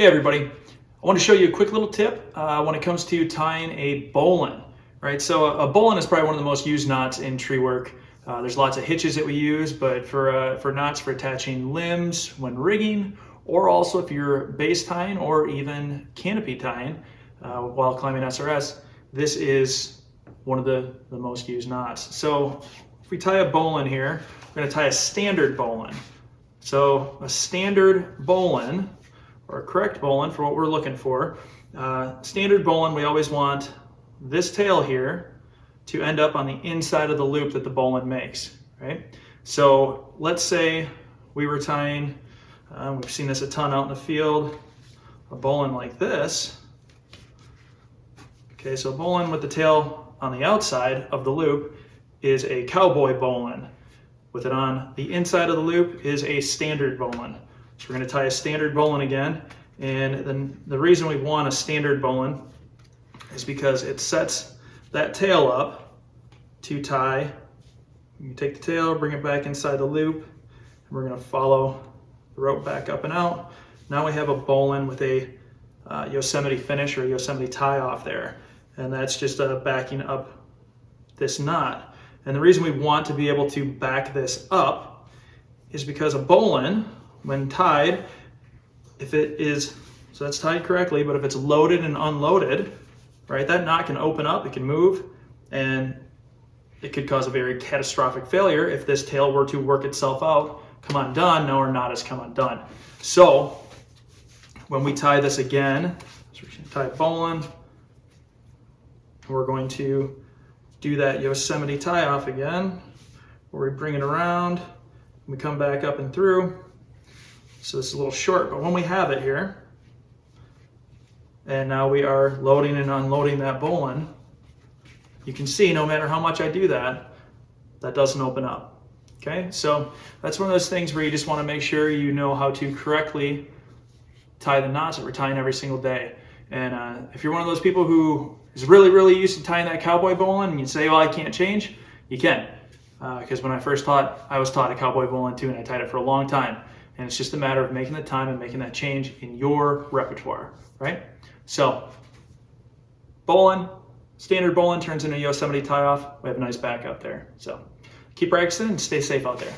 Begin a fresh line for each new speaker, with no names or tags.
Hey everybody, I want to show you a quick little tip when it comes to tying a bowline, right? So a bowline is probably one of the most used knots in tree work. There's lots of hitches that we use, but for knots for attaching limbs when rigging, or also if you're base tying or even canopy tying while climbing SRS, this is one of the most used knots. So if we tie a bowline here, we're going to tie a standard bowline. So a standard bowline, or a correct bowline for what we're looking for. Standard bowline, we always want this tail here to end up on the inside of the loop that the bowline makes, right? So let's say we were tying, we've seen this a ton out in the field, a bowline like this. Okay, so a bowline with the tail on the outside of the loop is a cowboy bowline. With it on the inside of the loop is a standard bowline. So we're going to tie a standard bowline again, and then the reason we want a standard bowline is because it sets that tail up to tie. You take the tail, bring it back inside the loop, and we're going to follow the rope back up and out. Now we have a bowline with a Yosemite finish or a Yosemite tie off there, and that's just backing up this knot. And the reason we want to be able to back this up is because a bowline, when tied, if it is, so that's tied correctly, but if it's loaded and unloaded, right, that knot can open up, it can move, and it could cause a very catastrophic failure if this tail were to work itself out, come undone. Now our knot has come undone. So when we tie this again, so we're going to tie a bowline, we're going to do that Yosemite tie off again, where we bring it around, we come back up and through. So this is a little short, but when we have it here, and now we are loading and unloading that bowline, you can see no matter how much I do that, that doesn't open up. Okay, so that's one of those things where you just want to make sure you know how to correctly tie the knots that we're tying every single day. And if you're one of those people who is really used to tying that cowboy bowline and you say, well, I can't change, you can. Because when I first taught, I was taught a cowboy bowline too, and I tied it for a long time. And it's just a matter of making the time and making that change in your repertoire, right? So bowline, standard bowline turns into a Yosemite tie off. We have a nice backup there. So keep practicing and stay safe out there.